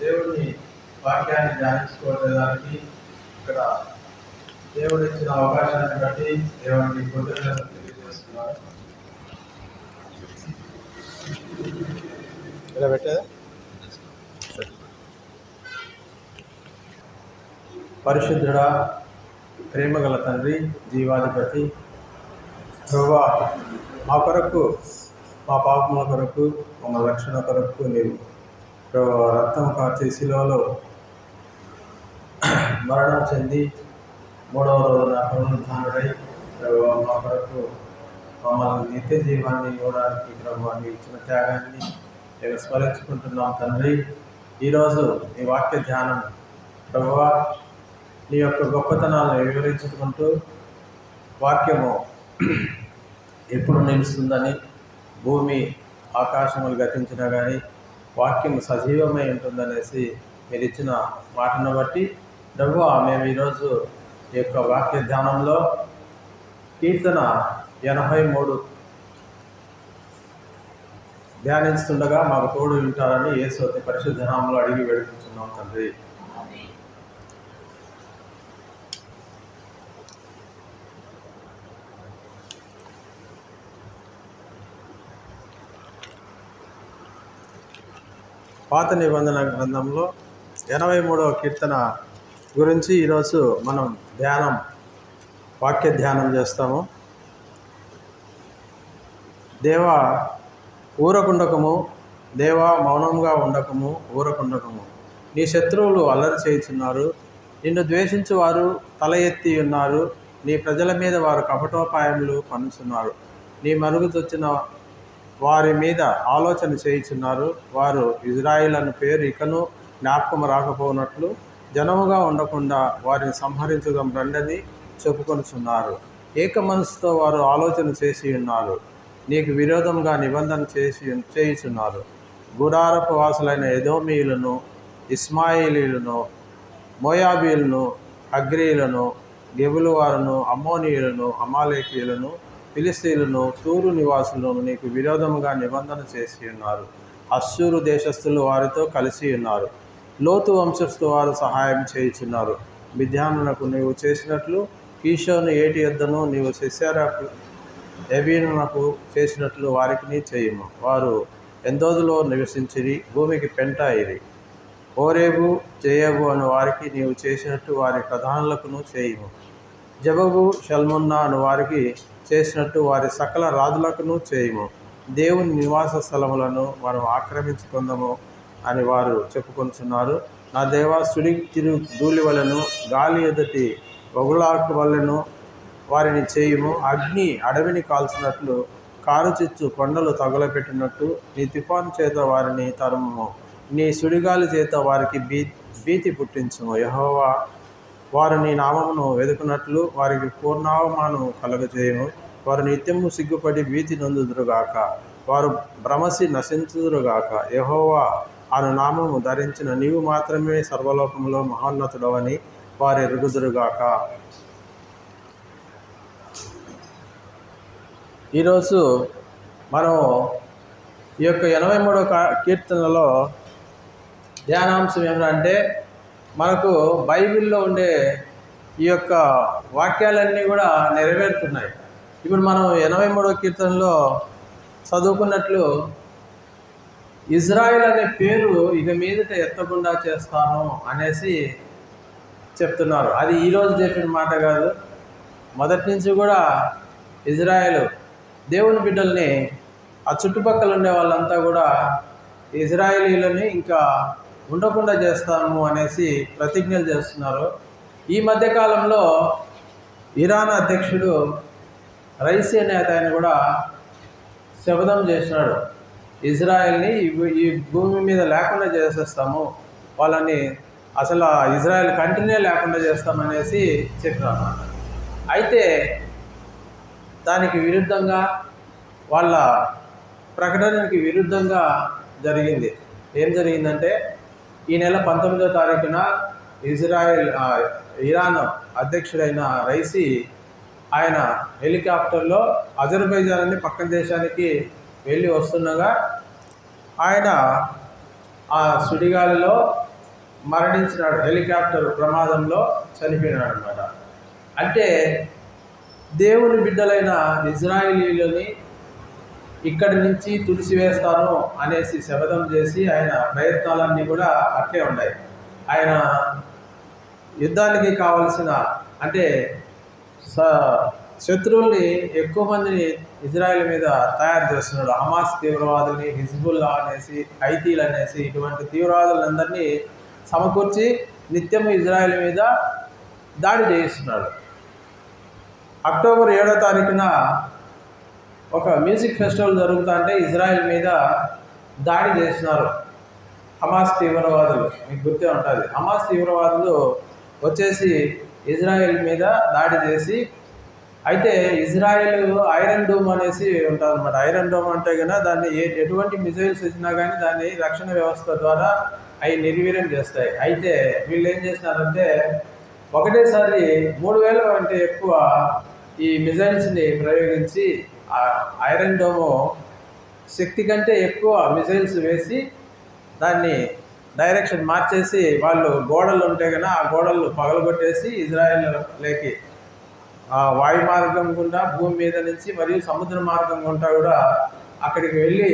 దేవుని వాక్యాన్ని ధ్యానించుకోవడానికి ఇక్కడ దేవుడు ఇచ్చిన అవకాశాన్ని బట్టి దేవునికి కృతజ్ఞతలు తెలియజేస్తున్నారు. ఇలా పెట్టేదా? పరిశుద్ధుడా, ప్రేమగల తండ్రి, జీవాధిపతి, ప్రభువా, మా కొరకు, మా పాపముల కొరకు, మా రక్షణ కొరకు నీవు రక్తం కార్చే శిలువలో మరణం చెంది 3వ రోజున పునరుద్ధానుడై ప్రభువా మా కొరకు మమ్మల్ని నిత్య జీవాన్ని ఇవ్వడానికి ప్రభువా నీ ఇచ్చిన త్యాగాన్ని నేను స్మరించుకుంటున్నాం తండ్రి. ఈరోజు నీ వాక్య ధ్యానం ప్రభువా నీ యొక్క గొప్పతనాలను వివరించుకుంటూ వాక్యము ఎప్పుడు నిలుస్తుందని, భూమి ఆకాశములు గతించినా కానీ వాక్యము సజీవమై ఉంటుందనేసి మీరు ఇచ్చిన మాటను బట్టి ప్రభువా మేము ఈరోజు ఈ యొక్క వాక్య ధ్యానంలో కీర్తన 83 ధ్యానిస్తుండగా మాకు తోడు ఉంటారని యేసు అతి పరిశుద్ధ నామములో అడిగి వేడుకుంటున్నాం తండ్రి. పాత నిబంధన గ్రంథంలో 83వ కీర్తన గురించి ఈరోజు మనం వాక్య ధ్యానం చేస్తాము. దేవా ఊరకుండకము, దేవా మౌనంగా ఉండకము, ఊరకుండకము. నీ శత్రువులు అల్లరి చేయుచున్నారు, నిన్ను ద్వేషించువారు తల ఎత్తి ఉన్నారు. నీ ప్రజల మీద వారు కపటోపాయములు పన్నుచున్నారు. నీ మరుగుచొచ్చిన వారి మీద ఆలోచన చేయుచున్నారు. వారు ఇజ్రాయిల్ అను పేరు ఇకను జ్ఞాపకం రాకపోనట్లు జనముగా ఉండకుండా వారిని సంహరించడం రండని చెప్పుకొనుచున్నారు. ఏక మనసుతో వారు ఆలోచన చేసి ఉన్నారు. నీకు విరోధంగా నిబంధన చేయుచున్నారు. గుడారపు వాసులైన ఎదోమీయులను, ఇస్మాయిలీలను, మోయాబీలను, అగ్రీలను, గెబులు వారును, అమ్మోనీయులను, అమాలేకీయులను, ఫిలిస్తీయులను, తూరు నివాసులను నీకు విరోధముగా నిబంధన చేసి ఉన్నారు. అశ్షూరు దేశస్థులు వారితో కలిసి ఉన్నారు. లోతు వంశస్థు వారు సహాయం చేయుచున్నారు. మిద్యానునకు నీవు చేసినట్లు కీషోను ఏటి యొద్దను నీవు సిసెరాకు ఎబీనునకు చేసినట్లు వారికి చేయుము. వారు ఎందోదులో నివసించిరి, భూమికి పెంట అయిరి. ఓరేబు జేయబు అను వారికి నీవు చేసినట్టు వారి ప్రధానులకును చేయుము. జబబు షల్మున్నా అను వారికి చేసినట్టు వారి సకల రాజులకును చేయుము. దేవుని నివాస స్థలములను మనం ఆక్రమించుకుందాము అని వారు చెప్పుకొంటున్నారు. నా దేవా, సుడి తిరు ధూళి వలెను, గాలి ఎదుటి బొగులాకు వలెను వారిని చేయుము. అగ్ని అడవిని కాల్చినట్లు, కారుచిచ్చు కొండలు తగులపెట్టినట్టు నీ తుఫాను చేత వారిని తరుము. నీ సుడిగాలి చేత వారికి భీతి పుట్టించుము. యెహోవా, వారు నీ నామమును వెదుకున్నట్లు వారికి పూర్ణావమానము కలుగజేయము. వారు నిత్యము సిగ్గుపడి భీతి నొందుదురుగాక, వారు భ్రమసి నశించుదురుగాక. యెహోవా అను నామము ధరించిన నీవు మాత్రమే సర్వలోకములో మహోన్నతుడవని వారు ఎరుగుదురుగాక. ఈరోజు మనం ఈ యొక్క 83వ కీర్తనలో ధ్యానాంశం ఏమిటంటే, మనకు బైబిల్లో ఉండే ఈ యొక్క వాక్యాలన్నీ కూడా నెరవేరుతున్నాయి. ఇప్పుడు మనం 83వ కీర్తనలో చదువుకున్నట్లు ఇజ్రాయిల్ అనే పేరు ఇక మీదట ఎత్తకుండా చేస్తాను అనేసి చెప్తున్నారు. అది ఈరోజు చెప్పిన మాట కాదు. మొదటి నుంచి కూడా ఇజ్రాయిల్ దేవుని బిడ్డల్ని, ఆ చుట్టుపక్కల ఉండే వాళ్ళంతా కూడా ఇజ్రాయేలీలని ఇంకా ఉండకుండా చేస్తాము అనేసి ప్రతిజ్ఞలు చేస్తున్నారు. ఈ మధ్యకాలంలో ఇరాన్ అధ్యక్షుడు రైసీ అనే ఆయన కూడా శపథం చేసినాడు, ఇజ్రాయెల్ని ఈ భూమి మీద లేకుండా చేసేస్తాము, వాళ్ళని అసలు ఇజ్రాయెల్ కంట్రీనే లేకుండా చేస్తామనేసి చెప్పినారు. అయితే దానికి విరుద్ధంగా, వాళ్ళ ప్రకటనకి విరుద్ధంగా జరిగింది. ఏం జరిగిందంటే, ఈ నెల 19వ తారీఖున ఇరాన్ అధ్యక్షుడైన రైసీ ఆయన హెలికాప్టర్లో అజర్బైజాన్ అని పక్కన దేశానికి వెళ్ళి వస్తుండగా ఆయన ఆ సుడిగాలిలో మరణించినాడు, హెలికాప్టర్ ప్రమాదంలో చనిపోయినాడు అనమాట. అంటే దేవుని బిడ్డలైన ఇజ్రాయేలీలని ఇక్కడి నుంచి తుడిసివేస్తాను అనేసి శపథం చేసి ఆయన ప్రయత్నాలన్నీ కూడా అట్లే ఉన్నాయి. ఆయన యుద్ధానికి కావలసిన అంటే శత్రువుల్ని ఎక్కువ మందిని ఇజ్రాయెల్ మీద తయారు చేస్తున్నాడు. హమాస్ తీవ్రవాదుల్ని, హిజ్బుల్లా అనేసి, హైతీలు అనేసి ఇటువంటి తీవ్రవాదులందరినీ సమకూర్చి నిత్యము ఇజ్రాయెల్ మీద దాడి చేయిస్తున్నాడు. అక్టోబర్ 7వ తారీఖున ఒక మ్యూజిక్ ఫెస్టివల్ జరుగుతుంటే ఇజ్రాయెల్ మీద దాడి చేసినారు హమాస్ తీవ్రవాదులు. మీకు గుర్తే ఉంటుంది. హమాస్ తీవ్రవాదులు వచ్చేసి ఇజ్రాయెల్ మీద దాడి చేసి, అయితే ఇజ్రాయెల్ ఐరన్ డోమ్ అనేసి ఉంటుంది అనమాట. ఐరన్ డోమ్ అంటే కనుక దాన్ని ఎటువంటి మిజైల్స్ వచ్చినా కానీ దాన్ని రక్షణ వ్యవస్థ ద్వారా అవి నిర్వీర్యం చేస్తాయి. అయితే వీళ్ళు ఏం చేసినారంటే ఒకటేసారి 3000 కంటే ఎక్కువ ఈ మిజైల్స్ని ప్రయోగించి ఐరన్ డోము శక్తి కంటే ఎక్కువ మిజైల్స్ వేసి దాన్ని డైరెక్షన్ మార్చేసి వాళ్ళు గోడలు ఉంటే కనుక ఆ గోడలు పగలగొట్టేసి ఇజ్రాయెల్లోకి వాయు మార్గం గుండా, భూమి మీద నుంచి మరియు సముద్ర మార్గం గుండా కూడా అక్కడికి వెళ్ళి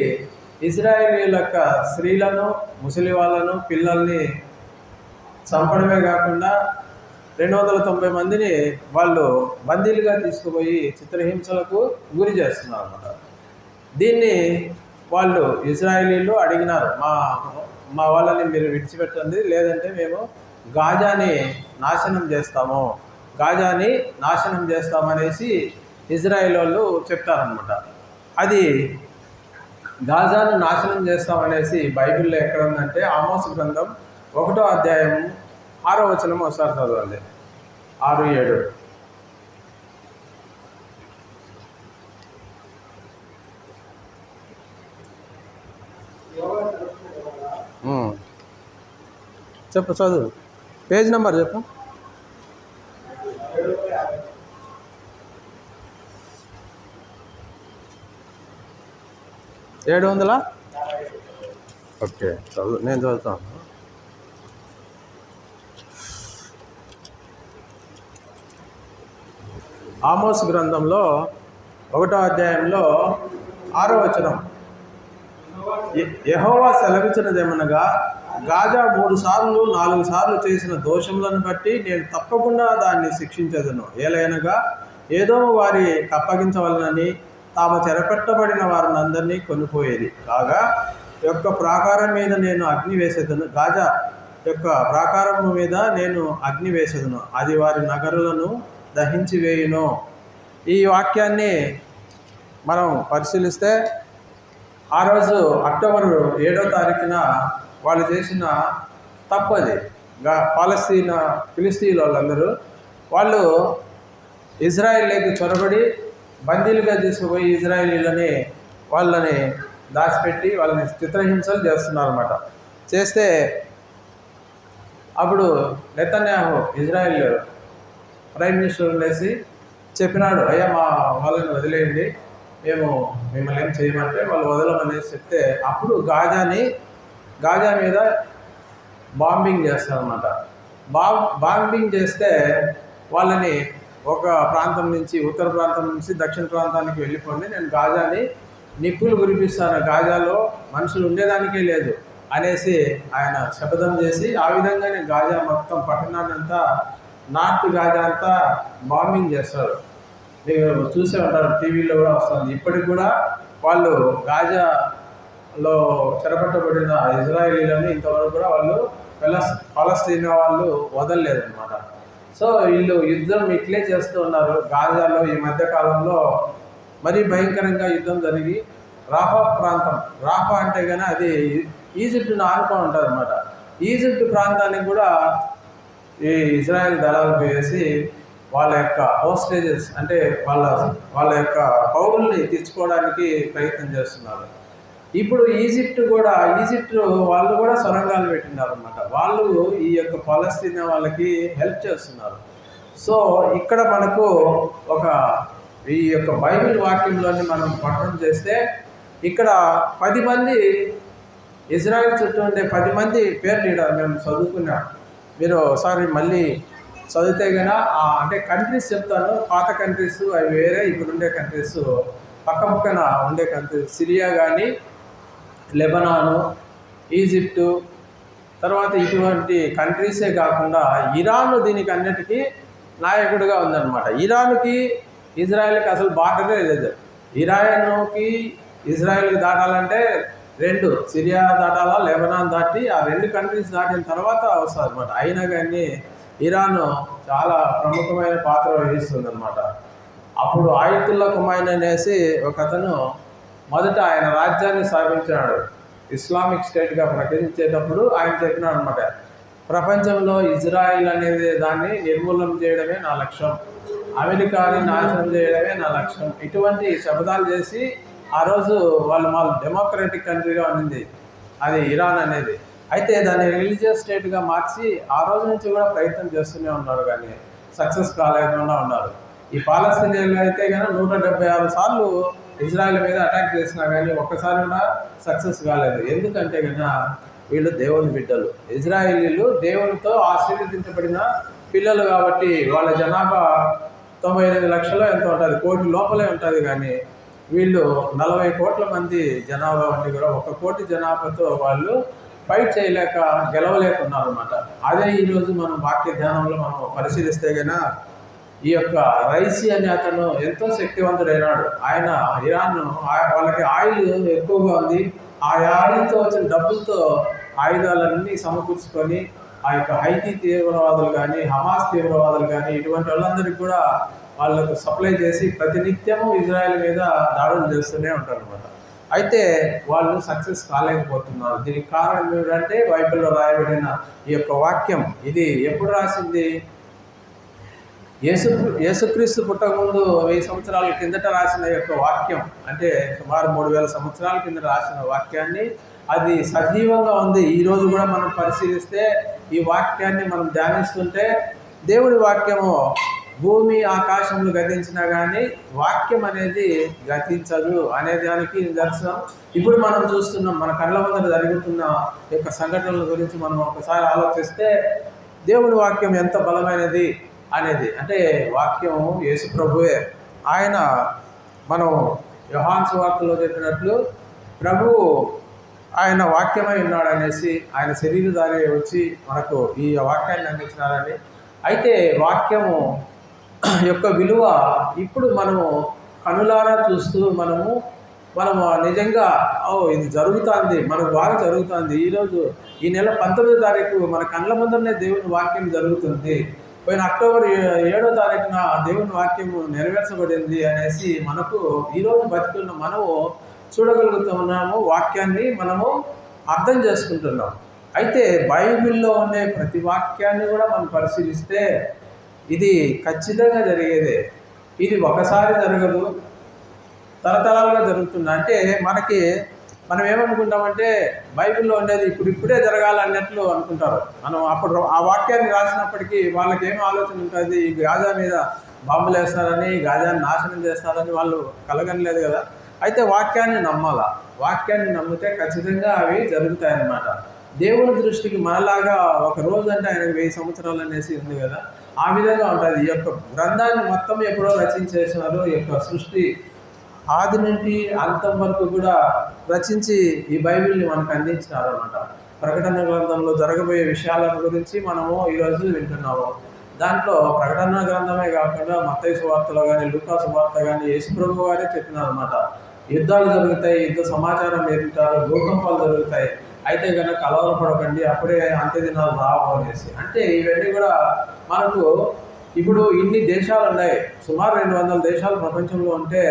ఇజ్రాయేలీల యొక్క స్త్రీలను, ముసలి వాళ్ళను, పిల్లల్ని చంపడమే కాకుండా 290 మందిని వాళ్ళు బందీలుగా తీసుకుపోయి చిత్రహింసలకు గురి చేస్తున్నారు అన్నమాట. దీన్ని వాళ్ళు ఇజ్రాయేలీలు అడిగినారు, మా వాళ్ళని మీరు విడిచిపెట్టండి, లేదంటే మేము గాజాని నాశనం చేస్తామనేసి ఇజ్రాయేల్ వాళ్ళు చెప్తారనమాట. అది గాజాను నాశనం చేస్తామనేసి బైబిల్లో ఎక్కడ ఉందంటే ఆమోసు గ్రంథం 1వ అధ్యాయం 6వ వచనం ఒకసారి చదవండి. 6-7. చెప్పు, చదువు, పేజ్ నెంబర్ చెప్పు. 700. ఓకే, చదువు, నేను చదువుతాను. ఆమోస్ గ్రంథంలో 1వ అధ్యాయంలో 6వ వచనం, యెహోవా సెలవిచ్చినదేమనగా గాజా 3 సార్లు 4 సార్లు చేసిన దోషములను బట్టి నేను తప్పకుండా దాన్ని శిక్షించదును. ఏలైనగా ఏదోము వారి కప్పగించవలనని తాము చెరపెట్టబడిన వారిని అందరినీ కొనిపోయేది కాగా యొక్క ప్రాకారం మీద నేను అగ్ని వేసేదను. గాజా యొక్క ప్రాకారము మీద నేను అగ్ని వేసేదను, అది వారి నగరులను దహించి వేయును. ఈ వాక్యాన్ని మనం పరిశీలిస్తే ఆ రోజు అక్టోబర్ 7వ తారీఖున వాళ్ళు చేసిన తప్పది. ఫిలిస్తీన్ వాళ్ళందరూ వాళ్ళు ఇజ్రాయిల్లోకి చొరబడి బందీలుగా తీసుకుపోయి ఇజ్రాయేలీలని వాళ్ళని దాచిపెట్టి వాళ్ళని చిత్రహింసలు చేస్తున్నారన్నమాట. చేస్తే అప్పుడు నెతన్యాహు ఇజ్రాయెల్ ప్రైమ్ మినిస్టర్ లేసి చెప్పినాడు, అయ్యా మా వాళ్ళని వదిలేయండి, మేము మిమ్మల్ని ఏం చేయమంటే వాళ్ళు వదలమనేసి చెప్తే అప్పుడు గాజా మీద బాంబింగ్ చేస్తారన్నమాట. బాంబింగ్ చేస్తే వాళ్ళని ఒక ప్రాంతం నుంచి, ఉత్తర ప్రాంతం నుంచి దక్షిణ ప్రాంతానికి వెళ్ళిపోండి, నేను గాజాని నిప్పులు కురిపిస్తాను, గాజాలో మనుషులు ఉండేదానికే లేదు అనేసి ఆయన శపథం చేసి ఆ విధంగానే గాజా మొత్తం పట్టణాన్ని అంతా, నార్త్ గాజా అంతా బాంబింగ్ చేస్తారు. మీరు చూసే ఉంటారు, టీవీలో కూడా వస్తుంది. ఇప్పటికి కూడా వాళ్ళు గాజాలో చెరపట్టబడిన ఇజ్రాయేలీలను ఇంతవరకు కూడా వాళ్ళు ఫలస్తీన్ వాళ్ళు వదలలేదన్నమాట. సో వీళ్ళు యుద్ధం ఇట్లే చేస్తూ ఉన్నారు. గాజాలో ఈ మధ్యకాలంలో మరీ భయంకరంగా యుద్ధం జరిగి రాఫా ప్రాంతం, రాఫా అంటే కానీ అది ఈజిప్ట్ను ఆనుకో ఉంటుంది అనమాట. ఈజిప్ట్ ప్రాంతానికి కూడా ఈ ఇజ్రాయెల్ దళాలు పోయేసి వాళ్ళ యొక్క హోస్టేజెస్ అంటే వాళ్ళ యొక్క పౌరుల్ని తెచ్చుకోవడానికి ప్రయత్నం చేస్తున్నారు. ఇప్పుడు ఈజిప్ట్ వాళ్ళు కూడా సొరంగాలు పెట్టినారు అన్నమాట. వాళ్ళు ఈ యొక్క ఫలస్తీన్ వాళ్ళకి హెల్ప్ చేస్తున్నారు. సో ఇక్కడ మనకు ఈ యొక్క బైబిల్ వాక్యంలోని మనం పఠనం చేస్తే ఇక్కడ 10 మంది ఇజ్రాయెల్ చుట్టూ ఉండే 10 మంది పేర్లు ఇక్కడ మేము చదువుకున్నాం. మీరు ఒకసారి మళ్ళీ చదివితే కనుక అంటే కంట్రీస్ చెప్తాను. పాత కంట్రీస్ అవి వేరే, ఇప్పుడుండే కంట్రీస్ పక్కన ఉండే కంట్రీస్. సిరియా కానీ, లెబనాను, ఈజిప్టు, తర్వాత ఇటువంటి కంట్రీసే కాకుండా ఇరాన్ దీనికి అన్నిటికీ నాయకుడిగా ఉందన్నమాట. ఇరాన్కి ఇజ్రాయెల్కి అసలు బార్డరే లేదు. ఇరాన్కి ఇజ్రాయెల్కి దాటాలంటే 2 సిరియా దాటాలా, లెబనాన్ దాటి ఆ 2 కంట్రీస్ దాటిన తర్వాత వస్తుంది అనమాట. అయినా కానీ ఇరాన్ చాలా ప్రముఖమైన పాత్ర వహిస్తుంది అనమాట. అప్పుడు ఆయుతుల్లా ఖుమైనీ అనేసి ఒక అతను మొదట ఆయన రాజ్యాన్ని స్థాపించాడు. ఇస్లామిక్ స్టేట్గా ప్రకటించేటప్పుడు ఆయన చెప్పినాడు అనమాట, ప్రపంచంలో ఇజ్రాయిల్ అనేది దాన్ని నిర్మూలన చేయడమే నా లక్ష్యం, అమెరికాని నాశనం చేయడమే నా లక్ష్యం, ఇటువంటి శపథాలు చేసి ఆ రోజు వాళ్ళు డెమోక్రటిక్ కంట్రీగా ఉంది అది ఇరాన్ అనేది. అయితే దాన్ని రిలీజియస్ స్టేట్గా మార్చి ఆ రోజు నుంచి కూడా ప్రయత్నం చేస్తూనే ఉన్నారు, కానీ సక్సెస్ కాలేకుండా ఉన్నారు. ఈ పాలస్తీనియన్లు అయితే కానీ 176 సార్లు ఇజ్రాయెల్ మీద అటాక్ చేసినా కానీ ఒక్కసారి కూడా సక్సెస్ కాలేదు. ఎందుకంటే కన్నా వీళ్ళు దేవుని బిడ్డలు. ఇజ్రాయేలీలు దేవునితో ఆశీర్వదించబడిన పిల్లలు కాబట్టి వాళ్ళ జనాభా 98 లక్షలు ఎంత ఉంటుంది, కోటి లోపలే ఉంటుంది. కానీ వీళ్ళు 40 కోట్ల మంది జనాభా ఉండి కూడా 1 కోటి జనాభాతో వాళ్ళు ఫైట్ చేయలేక గెలవలేకున్నారు అనమాట. అదే ఈరోజు మనం వాక్య ధ్యానంలో మనం పరిశీలిస్తే కన్నా ఈ యొక్క రైసీ అనే అతను ఎంతో శక్తివంతుడైనాడు. ఆయన ఇరాన్ వాళ్ళకి ఆయిల్ ఎక్కువగా ఉంది. ఆ ఆయిల్తో వచ్చిన డబ్బులతో ఆయుధాలన్నీ సమకూర్చుకొని ఆ యొక్క హైతీ తీవ్రవాదులు కానీ, హమాస్ తీవ్రవాదులు కానీ ఇటువంటి వాళ్ళందరికీ కూడా వాళ్ళకు సప్లై చేసి ప్రతినిత్యము ఇజ్రాయెల్ మీద దాడులు చేస్తూనే ఉంటారు అనమాట. అయితే వాళ్ళు సక్సెస్ కాలేకపోతున్నారు. దీనికి కారణం ఏమిటంటే బైబిల్లో రాయబడిన ఈ యొక్క వాక్యం. ఇది ఎప్పుడు రాసింది? యేసుక్రీస్తు పుట్టకముందు 1000 సంవత్సరాల కిందట రాసిన యొక్క వాక్యం, అంటే సుమారు 3000 సంవత్సరాల కింద రాసిన వాక్యాన్ని అది సజీవంగా ఉంది. ఈరోజు కూడా మనం పరిశీలిస్తే ఈ వాక్యాన్ని మనం ధ్యానిస్తుంటే దేవుడి వాక్యము భూమి ఆకాశములు గతించినా కానీ వాక్యం అనేది గతించదు అనే దానికి దర్శనం. ఇప్పుడు మనం చూస్తున్నాం, మన కళ్ళ ముందర జరుగుతున్న యొక్క సంఘటనల గురించి మనం ఒకసారి ఆలోచిస్తే దేవుడి వాక్యం ఎంత బలమైనది అనేది. అంటే వాక్యం యేసు ప్రభువే. ఆయన మనం యోహాను సువార్తలో చెప్పినట్లు ప్రభువు ఆయన వాక్యమై ఉన్నాడు అనేసి ఆయన శరీరధారి వచ్చి మనకు ఈ వాక్యాన్ని అందించినారని. అయితే వాక్యము యొక్క విలువ ఇప్పుడు మనము కనులారా చూస్తూ మనము నిజంగా ఇది జరుగుతుంది, మనకు బాగా జరుగుతుంది. ఈరోజు ఈ నెల 19వ తారీఖు మన కళ్ళ ముందరనే దేవుని వాక్యం జరుగుతుంది. పోయిన అక్టోబర్ 7వ తారీఖున దేవుని వాక్యము నెరవేర్చబడింది అనేసి మనకు ఈరోజు బతుకున్న మనము చూడగలుగుతున్నాము. వాక్యాన్ని మనము అర్థం చేసుకుంటున్నాం. అయితే బైబిల్లో ఉండే ప్రతి వాక్యాన్ని కూడా మనం పరిశీలిస్తే ఇది ఖచ్చితంగా జరిగేదే. ఇది ఒకసారి జరగదు, తరతరాలుగా జరుగుతుంది. అంటే మనం ఏమనుకుంటామంటే బైబిల్లో ఉండేది ఇప్పుడే జరగాలన్నట్లు అనుకుంటారు. మనం అప్పుడు ఆ వాక్యాన్ని రాసినప్పటికీ వాళ్ళకి ఏం ఆలోచన ఉంటుంది, ఈ గాజా మీద బాంబులు వేస్తారని, గాజాన్ని నాశనం చేస్తారని వాళ్ళు కలగనలేదు కదా. అయితే వాక్యాన్ని నమ్మాలా. వాక్యాన్ని నమ్మితే ఖచ్చితంగా అవి జరుగుతాయన్నమాట. దేవుని దృష్టికి మనలాగా ఒక రోజు అంటే ఆయనకు 1000 సంవత్సరాలు అనేసి ఉంది కదా, ఆ విధంగా ఉంటుంది. ఈ యొక్క గ్రంథాన్ని మొత్తం ఎప్పుడో రచించేసినారు. ఈ యొక్క సృష్టి ఆది నుండి అంతం వరకు కూడా రచించి ఈ బైబిల్ని మనకు అందించినారు అన్నమాట. ప్రకటన గ్రంథంలో జరగబోయే విషయాల గురించి మనము ఈరోజు వింటున్నాము. దాంట్లో ప్రకటన గ్రంథమే కాకుండా మత్తయి సువార్తలో కానీ, లూకా సువార్త కానీ యేసు ప్రభు గారే చెప్పినారు అన్నమాట. యుద్ధాలు జరుగుతాయి, యుద్ధ సమాచారం ఏమిటారు, భూకంపాలు జరుగుతాయి, అయితే కనుక కలవరపడకండి, అప్పుడే అంత్యదినాలు రావు అనేసి. అంటే ఇవన్నీ కూడా మనకు ఇప్పుడు ఇన్ని దేశాలు ఉన్నాయి, సుమారు 200 దేశాలు ప్రపంచంలో ఉంటే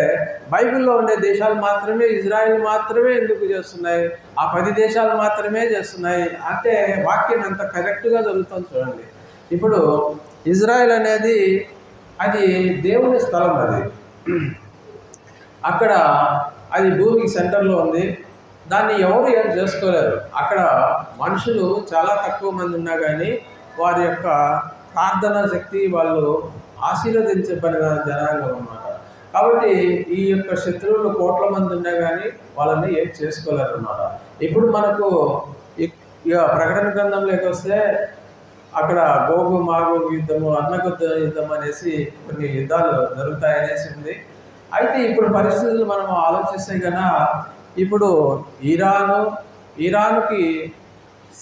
బైబిల్లో ఉండే దేశాలు మాత్రమే, ఇజ్రాయెల్ మాత్రమే ఎందుకు చేస్తున్నాయి, ఆ 10 దేశాలు మాత్రమే చేస్తున్నాయి. అంటే వాక్యం ఎంత కరెక్ట్గా జరుగుతుంది చూడండి. ఇప్పుడు ఇజ్రాయెల్ అనేది అది దేవుని స్థలం. అది అక్కడ అది భూమికి సెంటర్లో ఉంది. దాన్ని ఎవరు ఏం చేసుకోలేరు. అక్కడ మనుషులు చాలా తక్కువ మంది ఉన్నా కానీ వారి యొక్క ప్రార్థనా శక్తి, వాళ్ళు ఆశీర్వదించబడిన జనాంగం అన్నమాట. కాబట్టి ఈ యొక్క శత్రువులు కోట్ల మంది ఉన్నా కానీ వాళ్ళని ఏం చేసుకోలేరు అన్నమాట. ఇప్పుడు మనకు ఇక ప్రకటన గ్రంథంలోకి వస్తే అక్కడ గోగు మాగోగు యుద్ధము, అర్ణగుద్ద యుద్ధం అనేసి కొన్ని యుద్ధాలు జరుగుతాయనేసి ఉంది. అయితే ఇప్పుడు పరిస్థితులు మనం ఆలోచిస్తే కన్నా ఇప్పుడు ఇరాన్కి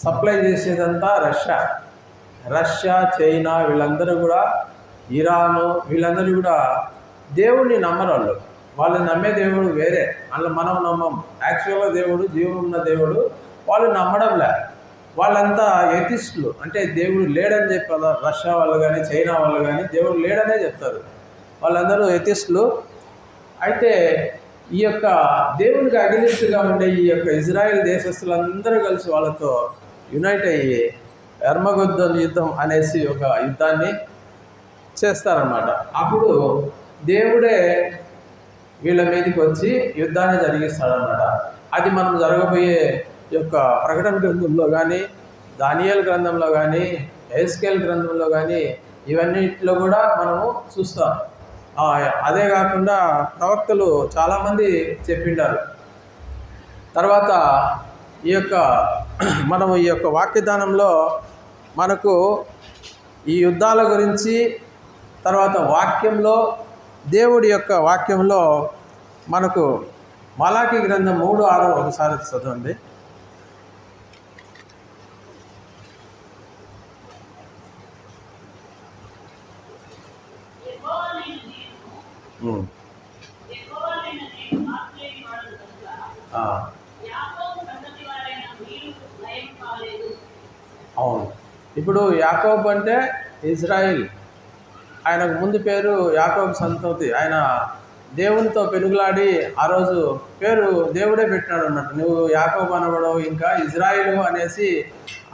సప్లై చేసేదంతా రష్యా, చైనా, వీళ్ళందరూ కూడా, ఇరాను, వీళ్ళందరూ కూడా దేవుడిని నమ్మరు. వాళ్ళు నమ్మే దేవుడు వేరే, అందులో మనం నమ్మం. యాక్చువల్గా దేవుడు జీవం ఉన్న దేవుడు, వాళ్ళు నమ్మడంలే. వాళ్ళంతా ఎథిస్టులు, అంటే దేవుడు లేడని చెప్పారు. రష్యా వాళ్ళు కానీ చైనా వాళ్ళు కానీ దేవుడు లేడనే చెప్తారు. వాళ్ళందరూ ఎథిస్టులు. అయితే ఈ యొక్క దేవునికి అగెనిస్ట్గా ఉండే ఈ యొక్క ఇజ్రాయెల్ దేశస్తులందరూ కలిసి వాళ్ళతో యునైట్ అయ్యి అర్మగొద్దం యుద్ధం అనేసి ఒక యుద్ధాన్ని చేస్తారన్నమాట. అప్పుడు దేవుడే వీళ్ళ మీదకి వచ్చి యుద్ధాన్ని జరిగిస్తాడన్నమాట. అది మనం జరగబోయే యొక్క ప్రకటన గ్రంథంలో కానీ, దానియేలు గ్రంథంలో కానీ, ఎహెజ్కేలు గ్రంథంలో కానీ, ఇవన్నిటిలో కూడా మనము చూస్తాం. అదే కాకుండా ప్రవక్తలు చాలామంది చెప్పిండారు. తర్వాత ఈ యొక్క మనము ఈ యొక్క వాక్యదానంలో మనకు ఈ యుద్ధాల గురించి, తర్వాత వాక్యంలో, దేవుడి యొక్క వాక్యంలో మనకు మలాకీ గ్రంథం 3:6 ఒకసారి చదవండి. అవును. ఇప్పుడు యాకోబు అంటే ఇజ్రాయిల్, ఆయనకు ముందు పేరు యాకోబు సంతతి. ఆయన దేవునితో పెనుగులాడి ఆ రోజు పేరు దేవుడే పెట్టినాడు అన్నట్టు. నువ్వు యాకోబు అనబడవు, ఇంకా ఇజ్రాయిల్ అనేసి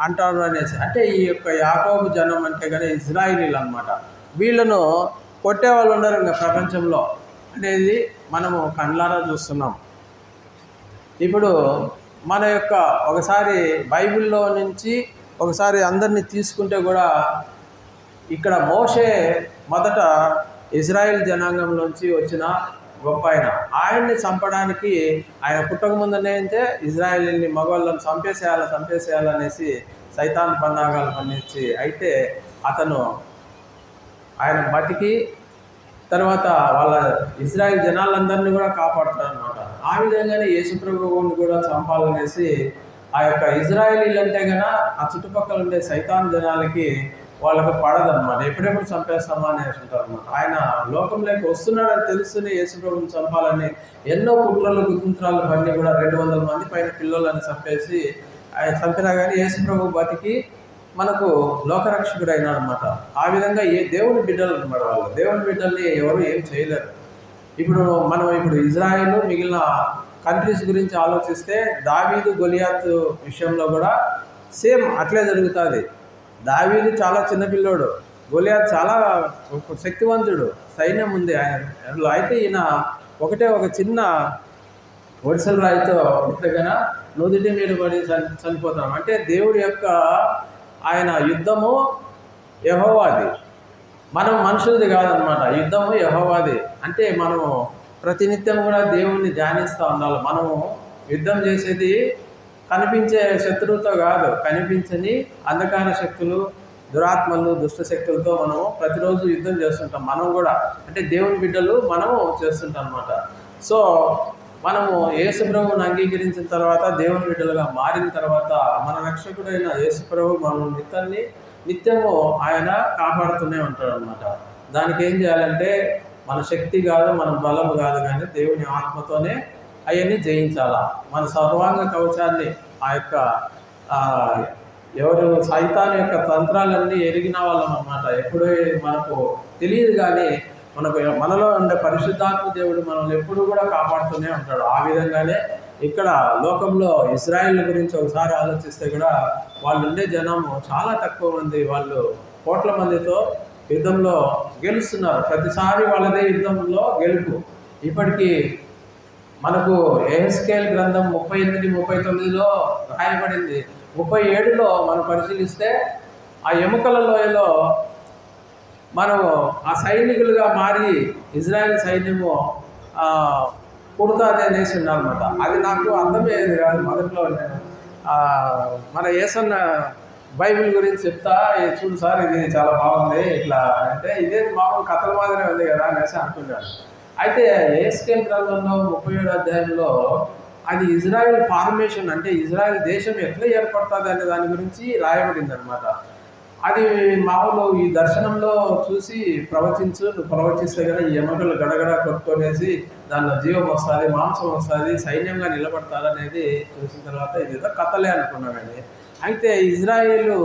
అంటారు అనేసి. అంటే ఈ యొక్క యాకోబు జనం అంటే కానీ ఇజ్రాయిలీలు అనమాట. వీళ్ళను కొట్టేవాళ్ళు ఉండరు ఇంకా ప్రపంచంలో అనేది మనము కళ్ళారా చూస్తున్నాం. ఇప్పుడు మన యొక్క ఒకసారి బైబిల్లో నుంచి ఒకసారి అందరినీ తీసుకుంటే కూడా ఇక్కడ మోషే మొదట ఇజ్రాయెల్ జనాంగంలోంచి వచ్చిన గొప్ప ఆయన్ని చంపడానికి ఆయన పుట్టక ముందనే అంటే ఇజ్రాయేలీని మగవాళ్ళని చంపేసేయాలనేసి సైతాన్ పన్నాగాలు పండించి, అయితే అతను ఆయన బతికి తర్వాత వాళ్ళ ఇజ్రాయెల్ జనాలందరినీ కూడా కాపాడుతారు అనమాట. ఆ విధంగానే యేసుప్రభువుని కూడా చంపాలనేసి ఆ యొక్క ఇజ్రాయేలీలు అంటే కన్నా ఆ చుట్టుపక్కల ఉండే సైతాన్ జనాలకి వాళ్ళకి పడదన్నమాట. ఎప్పుడెప్పుడు చంపేస్తామా అనేసి ఉంటారు అనమాట. ఆయన లోకంలోకి వస్తున్నాడని తెలుస్తూనే యేసుప్రభుని చంపాలని ఎన్నో కుట్రలు అన్నీ కూడా 200 మంది పైన పిల్లలని చంపేసి ఆయన చంపినా కానీ యేసుప్రభు బతికి మనకు లోకరక్షకుడు అయినాడు అనమాట. ఆ విధంగా దేవుని బిడ్డలు అనమాట. వాళ్ళు దేవుని బిడ్డల్ని ఎవరు ఏం చేయలేరు. ఇప్పుడు ఇజ్రాయెల్ మిగిలిన కంట్రీస్ గురించి ఆలోచిస్తే దావీదు గొలియాత్ విషయంలో కూడా సేమ్ అట్లే జరుగుతుంది. దావీదు చాలా చిన్నపిల్లోడు, గొలియాత్ చాలా శక్తివంతుడు, సైన్యం ఉంది ఆయనలో. అయితే ఈయన ఒక చిన్న ఒడిసెల రాయితో పుట్టగానే నుదుటి మీద పడి చనిపోతాం. అంటే దేవుడి యొక్క ఆయన యుద్ధము యెహోవాది, మనం మనుషులది కాదనమాట. యుద్ధము యెహోవాది. అంటే మనము ప్రతినిత్యం కూడా దేవుణ్ణి ధ్యానిస్తూ ఉండాలి. మనము యుద్ధం చేసేది కనిపించే శత్రువుతో కాదు, కనిపించని అంధకార శక్తులు, దురాత్మలు, దుష్ట శక్తులతో మనము ప్రతిరోజు యుద్ధం చేస్తుంటాం. మనం కూడా అంటే దేవుని బిడ్డలు మనము చేస్తుంటాం అనమాట. సో మనము యేసుప్రభువుని అంగీకరించిన తర్వాత, దేవుని బిడ్డలుగా మారిన తర్వాత, మన రక్షకుడైన యేసుప్రభు మన నిత్యము ఆయన కాపాడుతూనే ఉంటాడు అనమాట. దానికి ఏం చేయాలంటే మన శక్తి కాదు, మన బలము కాదు, కానీ దేవుని ఆత్మతోనే అవన్నీ జయించాలా. మన సర్వాంగ కవచాన్ని ఆ యొక్క ఎవరు సైతాన్ యొక్క తంత్రాలన్నీ ఎరిగిన వాళ్ళం అన్నమాట. ఎప్పుడూ మనకు తెలియదు, కానీ మనలో ఉండే పరిశుద్ధాత్మ దేవుడు మనల్ని ఎప్పుడు కూడా కాపాడుతూనే ఉంటాడు. ఆ విధంగానే ఇక్కడ లోకంలో ఇజ్రాయిల్ గురించి ఒకసారి ఆలోచిస్తే కూడా వాళ్ళు ఉండే జనము చాలా తక్కువ మంది, వాళ్ళు కోట్ల మందితో యుద్ధంలో గెలుస్తున్నారు. ప్రతిసారి వాళ్ళదే యుద్ధంలో గెలుపు. ఇప్పటికీ మనకు ఎహెజ్కేలు గ్రంథం 38-39లో రాయబడింది. 37లో మనం పరిశీలిస్తే ఆ ఎముకల లోయలో మనము ఆ సైనికులుగా మారి ఇజ్రాయెల్ సైన్యము పుడతాది అనేసి ఉన్నారనమాట. అది నాకు అర్థమయ్యేది కాదు మొదట్లో. నేను మన యేసన్న బైబిల్ గురించి చెప్తా, చూడు సార్ ఇది చాలా బాగుంది ఇట్లా అంటే, ఇదే మామూలు కథల మాదిరే ఉంది కదా అనేసి అనుకున్నాను. అయితే యేస్కేల్ గ్రంథంలో 37వ అధ్యాయంలో అది ఇజ్రాయెల్ ఫార్మేషన్, అంటే ఇజ్రాయెల్ దేశం ఎట్లా ఏర్పడుతుంది అనే దాని గురించి రాయబడింది అనమాట. అది మామూలు ఈ దర్శనంలో చూసి నువ్వు ప్రవచిస్తే కదా ఈ ఎముకలు గడగడ కొట్టుకొనేసి దానిలో జీవం వస్తుంది, మాంసం వస్తుంది, సైన్యంగా నిలబడతారనేది చూసిన తర్వాత ఇది ఏదో కథలే అనుకున్నానండి. అయితే ఇజ్రాయేలు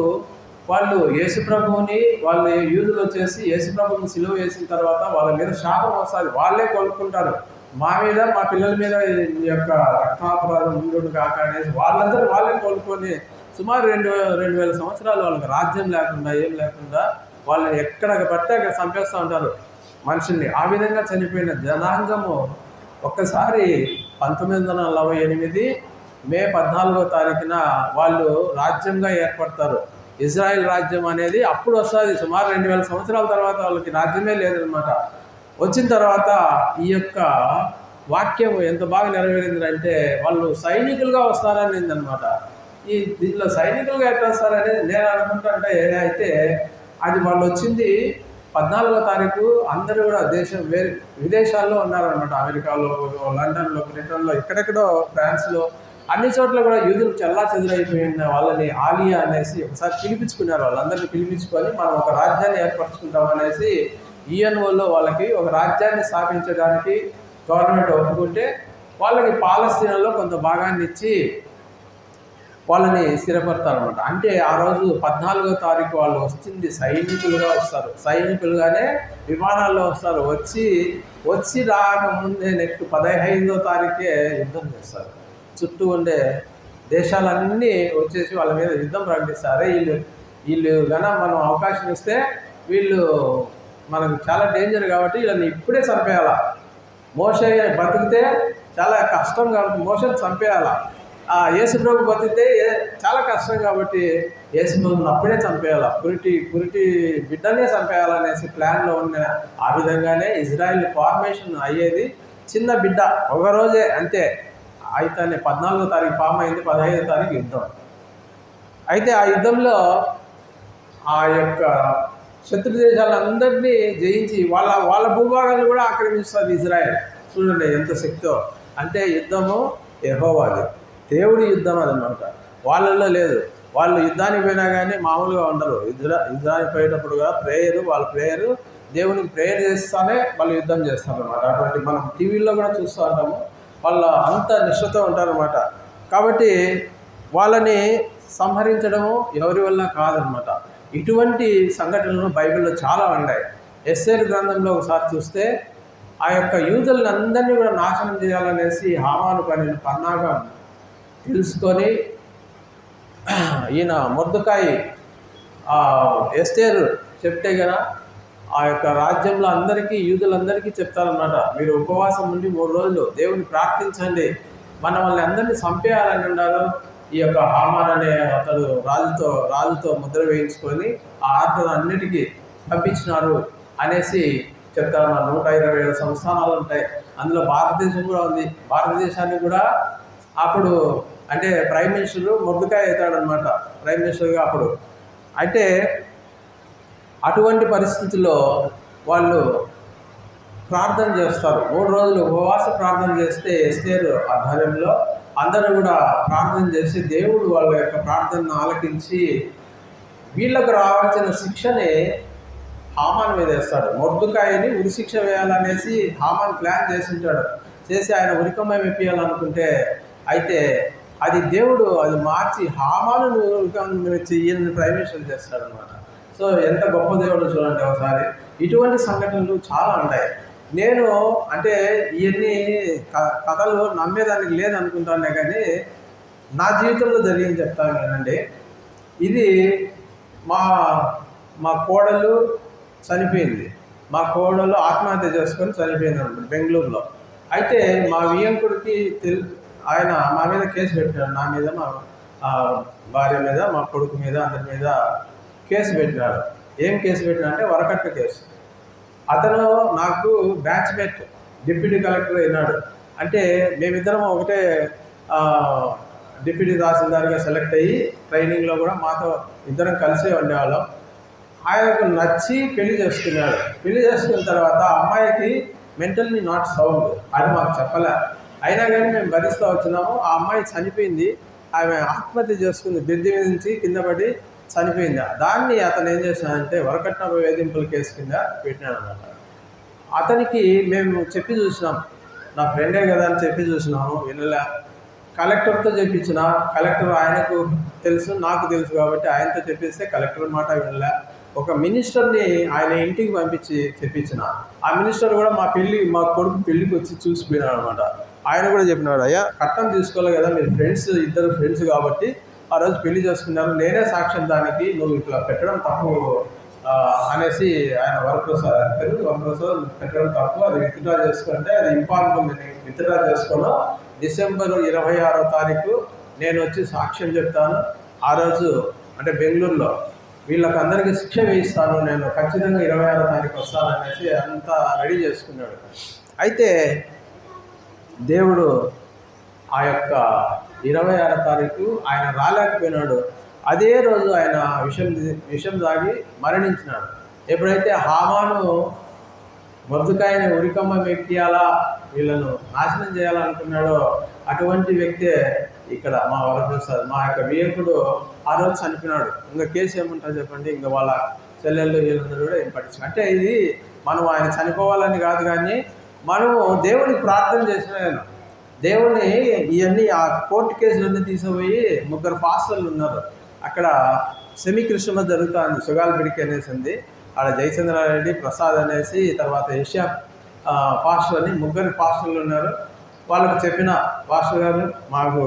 వాళ్ళు యేసుప్రభువుని, వాళ్ళు యూదులు వచ్చేసి యేసుప్రభుని సిలువ వేసిన తర్వాత వాళ్ళ మీద శాపం వస్తుంది, వాళ్ళే కోలుకుంటారు. మా మీద, మా పిల్లల మీద ఈ యొక్క రక్తాపరాధం ముందు కాక అనేసి వాళ్ళందరూ వాళ్ళే కోలుకొని సుమారు 2000 సంవత్సరాలు వాళ్ళకి రాజ్యం లేకుండా ఏం లేకుండా వాళ్ళని ఎక్కడ పడితే అక్కడ చంపేస్తూ ఉంటారు మనుషుల్ని. ఆ విధంగా చనిపోయిన జనాంగము ఒక్కసారి 1948 మే 14వ తారీఖున వాళ్ళు రాజ్యంగా ఏర్పడతారు. ఇజ్రాయెల్ రాజ్యం అనేది అప్పుడు వస్తుంది. సుమారు 2000 సంవత్సరాల తర్వాత వాళ్ళకి రాజ్యమే లేదనమాట. వచ్చిన తర్వాత ఈ యొక్క వాక్యం ఎంత బాగా నెరవేరిందంటే వాళ్ళు సైనికులుగా వస్తారనేది. దీంట్లో సైనికులుగా ఎట్లా వస్తారనేది నేను అనుకుంటుంటే, అయితే అది వాళ్ళు వచ్చింది 14వ తారీఖు. అందరూ కూడా విదేశాల్లో ఉన్నారనమాట. అమెరికాలో, లండన్లో, బ్రిటన్లో, ఎక్కడెక్కడో ఫ్రాన్స్లో, అన్ని చోట్ల కూడా యూదులు చల్లా చెదురైపోయిన వాళ్ళని ఆలియా అనేసి ఒకసారి పిలిపించుకున్నారు. వాళ్ళందరినీ పిలిపించుకొని మనం ఒక రాజ్యాన్ని ఏర్పరచుకుంటాం అనేసి ఈఎన్ఓలో వాళ్ళకి ఒక రాజ్యాన్ని స్థాపించడానికి గవర్నమెంట్ ఒప్పుకుంటే వాళ్ళకి పాలస్తీనాలో కొంత భాగాన్ని ఇచ్చి వాళ్ళని స్థిరపడతారనమాట. అంటే ఆ రోజు 14వ తారీఖు వాళ్ళు వచ్చింది సైనికులుగా వస్తారు. సైనికులుగానే విమానాల్లో వస్తారు. వచ్చి రాకముందే నెక్స్ట్ 15వ తారీఖే యుద్ధం చేస్తారు. చుట్టూ ఉండే దేశాలన్నీ వచ్చేసి వాళ్ళ మీద యుద్ధం ప్రకటిస్తారు. వీళ్ళు మనం అవకాశం ఇస్తే వీళ్ళు మనకు చాలా డేంజర్ కాబట్టి వీళ్ళని ఇప్పుడే చంపేయాలా. మోషే బతికితే చాలా కష్టం కాబట్టి మోషేని చంపేయాలా. యేసుప్రభు బతికితే చాలా కష్టం కాబట్టి యేసుప్రభుని అప్పుడే చంపేయాలా, పురిటి బిడ్డనే చంపేయాలనేసి ప్లాన్లో ఉన్న. ఆ విధంగానే ఇజ్రాయెల్ ఫార్మేషన్ అయ్యేది. చిన్న బిడ్డ ఒకరోజే అంతే. అయితే 14వ తారీఖు ఫామ్ అయింది, 15వ తారీఖు యుద్ధం. అయితే ఆ యుద్ధంలో ఆ యొక్క శత్రు దేశాలందరినీ జయించి వాళ్ళ భూభాగాన్ని కూడా ఆక్రమిస్తుంది ఇజ్రాయెల్. చూడండి ఎంత శక్తో. అంటే యుద్ధము యెహోవాది, దేవుడి యుద్ధం అదనమాట. వాళ్ళల్లో లేదు. వాళ్ళు యుద్ధానికి పోయినా కానీ మామూలుగా ఉండరు. యుద్ధానికి పోయేటప్పుడు కూడా వాళ్ళ ప్రేయరు దేవునికి ప్రేయర్ చేస్తానే వాళ్ళు యుద్ధం చేస్తారనమాట. అటువంటి మనం టీవీల్లో కూడా చూస్తూ ఉంటాము. వాళ్ళ అంత నిష్ఠతో ఉంటారనమాట. కాబట్టి వాళ్ళని సంహరించడము ఎవరి వల్ల కాదనమాట. ఇటువంటి సంఘటనలు బైబిల్లో చాలా ఉన్నాయి. ఎస్తేరు గ్రంథంలో ఒకసారి చూస్తే ఆ యొక్క యూదులను అందరినీ కూడా నాశనం చేయాలనేసి హామాను పన్నాగం తెలుసుకొని ఈయన మొర్దెకాయి ఎస్తేరు చెప్తే కదా ఆ యొక్క రాజ్యంలో అందరికీ యూదులందరికీ చెప్తారన్నమాట, మీరు ఉపవాసం ఉండి 3 రోజులు దేవుని ప్రార్థించండి, మనల్ని అందరినీ చంపేయాలని ఉన్నారు. ఈ యొక్క హామాన్ అనే అతడు రాజుతో ముద్ర వేయించుకొని ఆ ఆర్డర్ అన్నిటికీ పంపించినారు అనేసి చెప్తారు. 127 సంస్థానాలు ఉంటాయి. అందులో భారతదేశం కూడా ఉంది. భారతదేశాన్ని కూడా అప్పుడు అంటే ప్రైమ్ మినిస్టర్ మొర్దెకాయి అవుతాడనమాట, ప్రైమ్ మినిస్టర్గా అప్పుడు. అయితే అటువంటి పరిస్థితుల్లో వాళ్ళు ప్రార్థన చేస్తారు. 3 రోజులు ఉపవాస ప్రార్థన చేస్తే ఎస్తేరు ఆధ్వర్యంలో అందరూ కూడా ప్రార్థన చేసి దేవుడు వాళ్ళ యొక్క ప్రార్థనను ఆలకించి వీళ్ళకు రావాల్సిన శిక్షని హామాన్ మీద వేస్తాడు. మొర్దెకాయిని ఉరిశిక్ష వేయాలనేసి హామాన్ ప్లాన్ చేసి ఆయన ఉరికమ్మం ఇప్పించాలనుకుంటే, అయితే అది దేవుడు అది మార్చి హామాను ఈయన ప్రైమ్ మినిస్టర్ చేస్తాడనమాట. సో ఎంత గొప్ప దేవుడు చూడండి ఒకసారి. ఇటువంటి సంఘటనలు చాలా ఉంటాయి. నేను అంటే ఇవన్నీ కథలు నమ్మేదానికి లేదనుకుంటానే, కానీ నా జీవితంలో జరిగింది చెప్తాను కదండి. ఇది మా కోడలు చనిపోయింది. మా కోడలు ఆత్మహత్య చేసుకొని చనిపోయింది అనమాట బెంగళూరులో. అయితే మా వియంకుడికి ఆయన మా మీద కేసు పెట్టినాడు. నా మీద, మా భార్య మీద, మా కొడుకు మీద, అందరి మీద కేసు పెట్టినాడు. ఏం కేసు పెట్టినా అంటే వరకట్న కేసు. అతను నాకు బ్యాచ్మేట్, డిప్యూటీ కలెక్టర్ అయినాడు. అంటే మేమిద్దరం ఒకటే డిప్యూటీ తహసీల్దార్గా సెలెక్ట్ అయ్యి ట్రైనింగ్లో కూడా మాతో ఇద్దరం కలిసే ఉండేవాళ్ళం. ఆయనకు నచ్చి పెళ్లి చేసుకున్నాడు. పెళ్లి చేసుకున్న తర్వాత అమ్మాయికి మెంటల్లీ నాట్ సౌండ్, అది మాకు చెప్పలే. అయినా కానీ మేము భరిస్తూ వచ్చినాము. ఆ అమ్మాయి చనిపోయింది. ఆమె ఆత్మహత్య చేసుకుంది, బ్రిడ్జి మీద నుంచి కింద పడి చనిపోయింది. దాన్ని అతను ఏం చేశాడంటే వరకట్న వేధింపుల కేసు కింద పెట్టినాడు అనమాట. అతనికి మేము చెప్పి చూసినాం, నా ఫ్రెండే కదా అని చెప్పి చూసినాము, వినలే. కలెక్టర్తో చెప్పించిన, కలెక్టర్ ఆయనకు తెలుసు, నాకు తెలుసు కాబట్టి ఆయనతో చెప్పిస్తే కలెక్టర్ మాట వినలే. ఒక మినిస్టర్ని ఆయన ఇంటికి పంపించి చెప్పించిన. ఆ మినిస్టర్ కూడా మా కొడుకు పెళ్ళికి వచ్చి చూసిపోయినాడు అనమాట. ఆయన కూడా చెప్పినాడు, అయ్యా కట్నం తీసుకోవాలి కదా, మీరు ఫ్రెండ్స్, ఇద్దరు ఫ్రెండ్స్ కాబట్టి ఆ రోజు పెళ్లి చేసుకున్నారు, నేనే సాక్ష్యం దానికి, నువ్వు ఇట్లా పెట్టడం తప్పు అనేసి ఆయన వరప్రసాద్ పెట్టడం తప్పు, అది విత్డ్రా చేసుకుంటే అది ఇంపార్టెంట్, విత్డ్రా చేసుకోవడం. డిసెంబర్ 26వ తారీఖు నేను వచ్చి సాక్ష్యం చెప్తాను. ఆ రోజు అంటే బెంగళూరులో వీళ్ళకి అందరికీ శిక్ష వేయిస్తాను, నేను ఖచ్చితంగా 26వ తారీఖు వస్తాననేసి అంతా రెడీ చేసుకున్నాడు. అయితే దేవుడు ఆ యొక్క 26వ తారీఖు ఆయన రాలేకపోయినాడు. అదే రోజు ఆయన విషం తాగి మరణించినాడు. ఎప్పుడైతే హామాను మొర్దెకాయిని ఉరికమ్మ ఎక్కియాలా, వీళ్ళను నాశనం చేయాలనుకున్నాడో అటువంటి వ్యక్తే ఇక్కడ మా వరప్రసాద్, మా యొక్క వియంకుడు ఆ రోజు చనిపోయినాడు. ఇంకా కేసు ఏముంటుంది చెప్పండి, ఇంకా వాళ్ళ చెల్లెళ్ళు వీళ్ళందరూ కూడా ఏం పట్టించు. అంటే ఇది మనం ఆయన చనిపోవాలని కాదు, కానీ మనము దేవుడికి ప్రార్థన చేసిన దేవుని ఇవన్నీ ఆ కోర్టు కేసులన్నీ తీసుకుపోయి 3 పాస్టర్లు ఉన్నారు అక్కడ. సెమీ క్రిస్టమస్ జరుగుతుంది, సుగాల్పిడికి అనేసి ఉంది ఆడ. జయచంద్రారెడ్డి, ప్రసాద్ అనేసి, తర్వాత ఏషియా పాస్టర్ అని 3 పాస్టర్లు ఉన్నారు. వాళ్ళకు చెప్పిన, పాస్టర్ గారు మాకు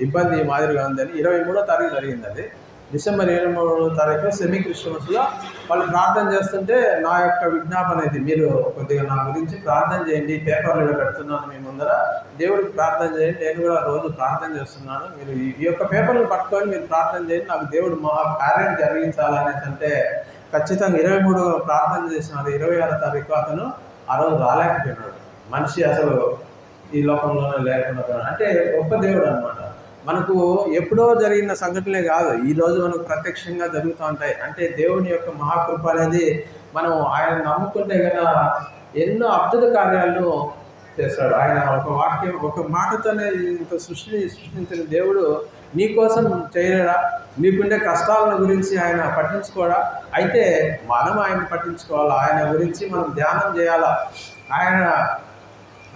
ఇబ్బంది మాదిరిగా ఉందని. 23వ తారీఖు జరిగింది అది. డిసెంబర్ 23వ తారీఖు సెమీ క్రిస్టమస్లో వాళ్ళు ప్రార్థన చేస్తుంటే నా యొక్క విజ్ఞాపన ఇది, మీరు కొద్దిగా నా గురించి ప్రార్థన చేయండి, పేపర్లో పెడుతున్నాను మీ ముందర, దేవుడికి ప్రార్థన చేయండి, నేను కూడా రోజు ప్రార్థన చేస్తున్నాను, మీరు ఈ యొక్క పేపర్లు పట్టుకొని మీరు ప్రార్థన చేయండి, నాకు దేవుడు మా కార్యం జరిగించాలనేసి అంటే ఖచ్చితంగా 23 ప్రార్థన చేసినారు. 26వ తారీఖు అతను ఆ రోజు రాలేకపోయినాడు. మనిషి అసలు ఈ లోకంలోనే లేకుండా పోయినాడు. అంటే గొప్ప దేవుడు అనమాట. మనకు ఎప్పుడో జరిగిన సంఘటనలే కాదు, ఈరోజు మనకు ప్రత్యక్షంగా జరుగుతూ ఉంటాయి. అంటే దేవుని యొక్క మహాకృప అనేది మనం ఆయన నమ్ముకుంటే కనుక ఎన్నో అద్భుత కార్యాలను చేస్తాడు. ఆయన ఒక వాక్యం, ఒక మాటతోనే ఇంత సృష్టించిన దేవుడు నీ కోసం చేయలేడా? నీకుండే కష్టాల గురించి ఆయన పట్టించుకోడా? అయితే మనం ఆయన పట్టించుకోవాలా, ఆయన గురించి మనం ధ్యానం చేయాలా,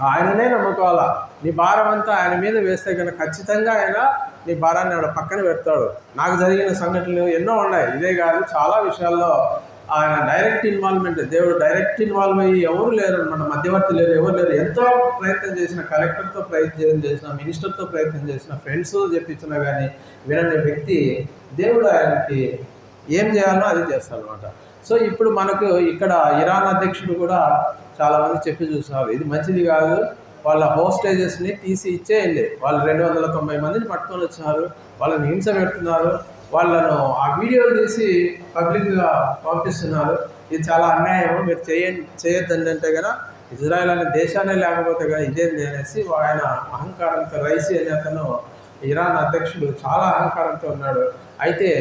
ఆయననే నమ్ముకోవాలా. నీ భారం అంతా ఆయన మీద వేస్తే కనుక ఖచ్చితంగా ఆయన నీ భారాన్ని ఆడ పక్కన పెడతాడు. నాకు జరిగిన సంఘటనలు ఎన్నో ఉన్నాయి, ఇదే కాదు చాలా విషయాల్లో ఆయన డైరెక్ట్ ఇన్వాల్వ్మెంట్. దేవుడు డైరెక్ట్ ఇన్వాల్వ్ అయ్యి ఎవరు లేరు, మన మధ్యవర్తి లేరు, ఎవరు లేరు. ఎంతో ప్రయత్నం చేసిన, కలెక్టర్తో ప్రయత్నం చేసిన, మినిస్టర్తో ప్రయత్నం చేసిన, ఫ్రెండ్స్ చెప్పించినా కానీ వినని వ్యక్తి దేవుడు ఆయనకి ఏం చేయాలో అది చేస్తాడు అనమాట. సో ఇప్పుడు మనకు ఇక్కడ ఇరాన్ అధ్యక్షుడు కూడా చాలామంది చెప్పి చూస్తున్నారు, ఇది మంచిది కాదు, వాళ్ళ హోస్టేజెస్ని తీసి ఇచ్చేయండి. వాళ్ళు 290 మందిని పట్టుకొని వచ్చినారు, వాళ్ళని హింస పెడుతున్నారు, వాళ్ళను ఆ వీడియోలు తీసి పబ్లిక్గా పంపిస్తున్నారు. ఇది చాలా అన్యాయం, మీరు చేయొద్దండి అంటే కదా ఇజ్రాయెల్ అనే దేశానే లేకపోతే కదా ఇదేంది అనేసి ఆయన అహంకారంతో, రైసీ అనే అతను ఇరాన్ అధ్యక్షుడు చాలా అహంకారంతో ఉన్నాడు. అయితే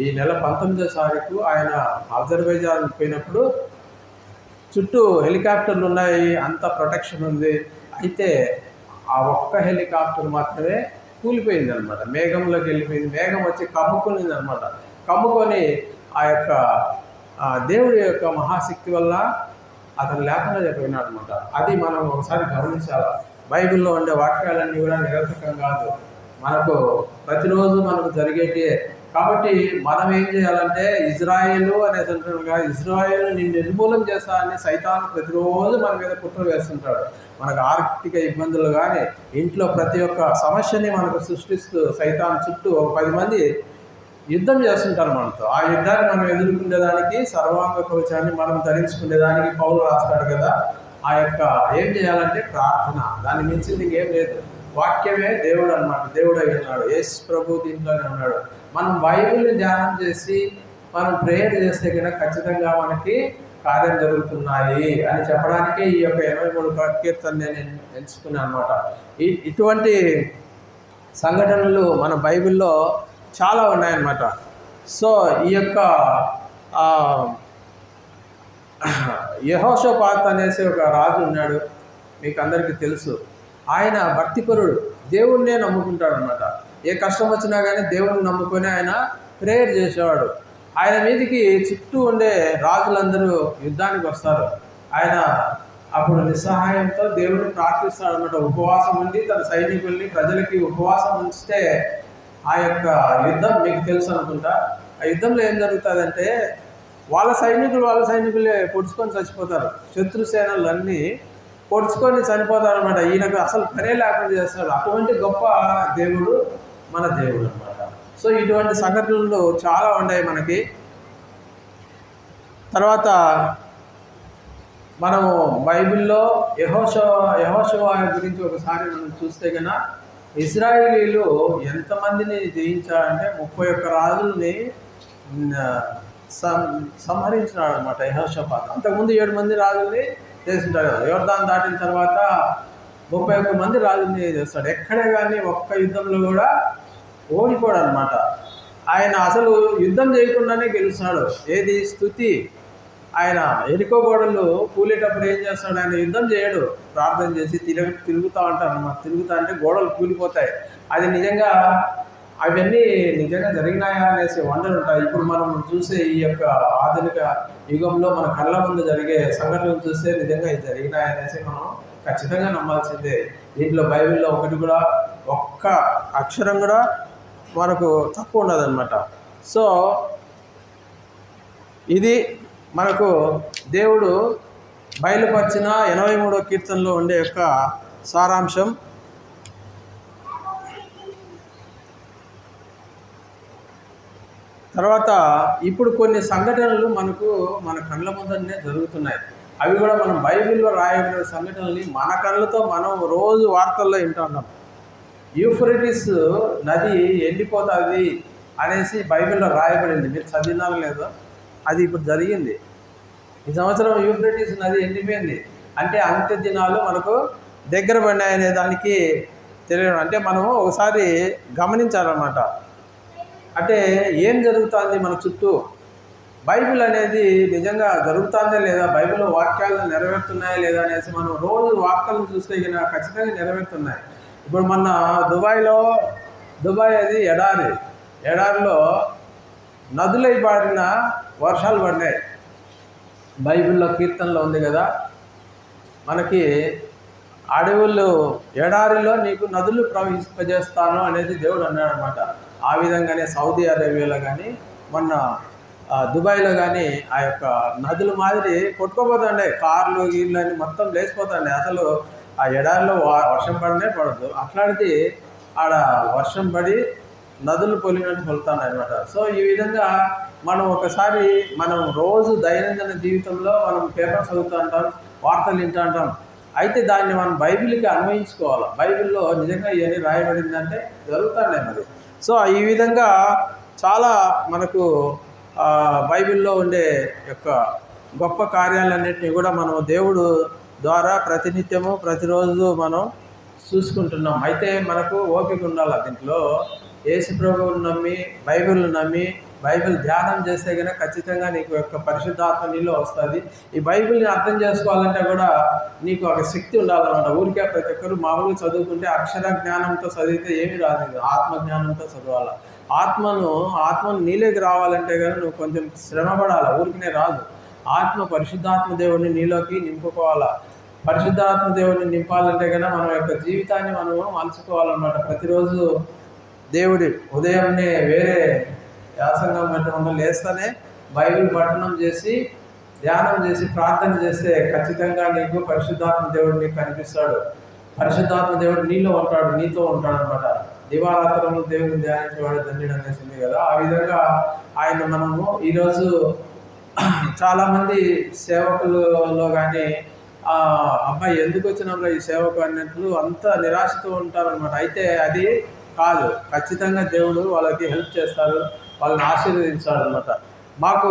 ఈ నెల 19వ తారీఖు ఆయన అజర్బైజాన్ పోయినప్పుడు చుట్టూ హెలికాప్టర్లు ఉన్నాయి, అంత ప్రొటెక్షన్ ఉంది. అయితే ఆ ఒక్క హెలికాప్టర్ మాత్రమే కూలిపోయింది అనమాట, మేఘంలోకి వెళ్ళిపోయింది. మేఘం వచ్చి కమ్ముకునింది అనమాట. కమ్ముకొని ఆ యొక్క దేవుడి యొక్క మహాశక్తి వల్ల అతను లేకుండా చెప్పినాడు అనమాట. అది మనం ఒకసారి గమనించాలి. బైబిల్లో ఉండే వాక్యాలన్నీ కూడా నిరర్థకం కాదు, మనకు ప్రతిరోజు మనకు జరిగేటి. కాబట్టి మనం ఏం చేయాలంటే ఇజ్రాయేలు అనేసి అంటున్నాడుగా, ఇజ్రాయేల్ నిన్ను నిర్మూలన చేస్తా అని సైతాను ప్రతిరోజు మన మీద కుట్ర వేస్తుంటాడు. మనకు ఆర్థిక ఇబ్బందులు కానీ, ఇంట్లో ప్రతి ఒక్క సమస్యని మనకు సృష్టిస్తూ సైతాన్ చుట్టూ ఒక 10 మంది యుద్ధం చేస్తుంటారు మనతో. ఆ యుద్ధాన్ని మనం ఎదుర్కొనేదానికి సర్వాంగ కవచాన్ని మనం ధరించుకునేదానికి పౌలు రాస్తాడు కదా. ఆ యొక్క ఏం చేయాలంటే ప్రార్థన, దాన్ని మించింది ఇంకేం లేదు. వాక్యమే దేవుడు అన్నమాట, దేవుడు అయి ఉన్నాడు. యేసు ప్రభు దీంట్లోనే ఉన్నాడు. మనం బైబిల్ని ధ్యానం చేసి మనం ప్రేయర్ చేస్తే కనుక ఖచ్చితంగా మనకి కార్యం జరుగుతున్నాయి అని చెప్పడానికి ఈ యొక్క 83 కీర్తన నేను ఎంచుకున్నాను అనమాట. ఇటువంటి సంఘటనలు మన బైబిల్లో చాలా ఉన్నాయన్నమాట. సో ఈ యొక్క యెహోషాపాతు అనేసి ఒక రాజు ఉన్నాడు, మీకు అందరికీ తెలుసు. ఆయన భక్తిపరుడు, దేవుణ్ణే నమ్ముకుంటాడు అనమాట. ఏ కష్టం వచ్చినా కానీ దేవుణ్ణి నమ్ముకొని ఆయన ప్రేయర్ చేసేవాడు. ఆయన మీదకి చుట్టూ ఉండే రాజులందరూ యుద్ధానికి వస్తారు. ఆయన అప్పుడు నిస్సహాయంతో దేవుడిని ప్రార్థిస్తాడు అనమాట. ఉపవాసం ఉండి తన సైనికుల్ని ప్రజలకి ఉపవాసం ఉంచితే ఆ యొక్క యుద్ధం మీకు తెలుసు అనుకుంటా. ఆ యుద్ధంలో ఏం జరుగుతుందంటే వాళ్ళ సైనికులే పొడుచుకొని చచ్చిపోతారు. శత్రు సేనలు అన్నీ పొడుచుకొని చనిపోతారు అనమాట. ఈయనకు అసలు పనే లేకుండా చేస్తాడు. అటువంటి గొప్ప దేవుడు మన దేవుడు అనమాట. సో ఇటువంటి సంఘటనలు చాలా ఉన్నాయి మనకి. తర్వాత మనము బైబిల్లో యెహోషువ గురించి ఒకసారి మనం చూస్తే కన్నా ఇశ్రాయేలీలు ఎంతమందిని జయించారంటే 31 రాజుల్ని సంహరించినాడు అనమాట యెహోషాపాతు. అంతకుముందు 7 మంది రాజుల్ని చేస్తుంటారు కదా. యోర్దాను దాటిన తర్వాత 31 మంది రాజుల్ని చేస్తాడు. ఎక్కడే కానీ ఒక్క యుద్ధంలో కూడా ఓడిపోడు అనమాట. ఆయన అసలు యుద్ధం చేయకుండానే గెలుస్తాడు. ఏది స్తుతి. ఆయన ఎరుకో గోడలు కూలేటప్పుడు ఏం చేస్తాడు, ఆయన యుద్ధం చేయడు, ప్రార్థన చేసి తిరుగుతూ ఉంటారు అనమాట. తిరుగుతా అంటే గోడలు కూలిపోతాయి. అది నిజంగా అవన్నీ నిజంగా జరిగినాయా అనేసి వండర్ ఉంటాయి. ఇప్పుడు మనం చూసే ఈ యొక్క ఆధునిక యుగంలో మన కళ్ళ ముందు జరిగే సంఘటనలు చూస్తే నిజంగా ఇది జరిగినాయనేసి మనం ఖచ్చితంగా నమ్మాల్సిందే. దీంట్లో బైబిల్లో ఒకటి కూడా ఒక్క అక్షరం కూడా మనకు తక్కువ ఉండదన్నమాట. సో ఇది మనకు దేవుడు బయలుపరిచిన 83వ కీర్తనలో ఉండే యొక్క సారాంశం. తర్వాత ఇప్పుడు కొన్ని సంఘటనలు మనకు మన కళ్ళ ముందరనే జరుగుతున్నాయి. అవి కూడా మనం బైబిల్లో రాయబడిన సంఘటనల్ని మన కళ్ళతో మనం రోజు వార్తల్లో వింటున్నాం. యూఫ్రటీస్ నది ఎండిపోతుంది అనేసి బైబిల్లో రాయబడింది. మీరు చదివినారో లేదో, అది ఇప్పుడు జరిగింది. ఈ సంవత్సరం యూఫ్రటీస్ నది ఎండిపోయింది. అంటే అంత్య దినాలు మనకు దగ్గర పడినాయనే దానికి తెలియడం. అంటే మనము ఒకసారి గమనించాలన్నమాట. అంటే ఏం జరుగుతుంది మన చుట్టూ, బైబిల్ అనేది నిజంగా జరుగుతుందా లేదా, బైబిల్లో వాక్యాలు నెరవేరుతున్నాయా లేదా అనేసి మనం రోజు వార్తలను చూస్తే ఖచ్చితంగా నెరవేరుతున్నాయి. ఇప్పుడు మొన్న దుబాయ్ అది ఎడారిలో నదులై పాడిన వర్షాలు పడినాయి. బైబిల్లో కీర్తనలో ఉంది కదా, మనకి అడవులు ఎడారిలో నీకు నదులు ప్రవహింపజేస్తాను అనేది దేవుడు అన్నాడు అనమాట. ఆ విధంగానే సౌదీ అరేబియాలో కానీ మొన్న దుబాయ్లో కానీ ఆ యొక్క నదుల మాదిరి కొట్టుకోపోతుండే, కార్లు గీళ్ళు అని మొత్తం లేచిపోతుండే. అసలు ఆ ఎడారిలో వర్షం పడినే పడదు, అట్లాంటిది ఆడ వర్షం పడి నదులు పొలినట్టు పొలుతాను అనమాట. సో ఈ విధంగా మనం ఒకసారి మనం రోజు దైనందిన జీవితంలో మనం పేపర్ చదువుతూ ఉంటాం, వార్తలు వింటూ ఉంటాం. అయితే దాన్ని మనం బైబిల్కి అన్వయించుకోవాలి. బైబిల్లో నిజంగా ఇవన్నీ రాయబడిందంటే జరుగుతాయి మరి. సో ఈ విధంగా చాలా మనకు బైబిల్లో ఉండే యొక్క గొప్ప కార్యాలన్నింటినీ కూడా మనం దేవుడు ద్వారా ప్రతినిత్యము ప్రతిరోజు మనం చూసుకుంటున్నాం. అయితే మనకు ఓపిక ఉండాలి. దీంట్లో యేసు ప్రభువుని నమ్మి బైబిల్ ధ్యానం చేస్తే కనుక ఖచ్చితంగా నీకు యొక్క పరిశుద్ధాత్మ నీలో వస్తుంది. ఈ బైబిల్ని అర్థం చేసుకోవాలంటే కూడా నీకు ఒక శక్తి ఉండాలన్నమాట. ఊరికే ప్రతి ఒక్కరు మామూలుగా చదువుకుంటే అక్షర జ్ఞానంతో చదివితే ఏమీ రాదు, ఆత్మజ్ఞానంతో చదవాలి. ఆత్మను నీలోకి రావాలంటే కానీ నువ్వు కొంచెం శ్రమ పడాలి, ఊరికనే రాదు. పరిశుద్ధాత్మ దేవుడిని నీలోకి నింపుకోవాలా. పరిశుద్ధాత్మ దేవుడిని నింపాలంటే కన్నా మన యొక్క జీవితాన్ని మనము మలుచుకోవాలన్నమాట. ప్రతిరోజు దేవుడి ఉదయాన్నే వేరే వ్యాసంగం పెట్టకుండా లేస్తేనే బైబిల్ పఠనం చేసి ధ్యానం చేసి ప్రార్థన చేస్తే ఖచ్చితంగా నీకు పరిశుద్ధాత్మ దేవుడు నీకు కనిపిస్తాడు. పరిశుద్ధాత్మ దేవుడు నీతో ఉంటాడు అనమాట. దివారాత్రము దేవుడిని ధ్యానించేవాడు ధన్యుడు అనేసింది కదా. ఆ విధంగా ఆయన మనము ఈరోజు చాలామంది సేవకులలో కానీ అబ్బాయి ఎందుకు వచ్చినప్పుడు ఈ సేవకు అన్నట్లు అంత నిరాశతో ఉంటారనమాట. అయితే అది కాదు, ఖచ్చితంగా దేవుడు వాళ్ళకి హెల్ప్ చేస్తారు, వాళ్ళని ఆశీర్వదించాడు అనమాట. మాకు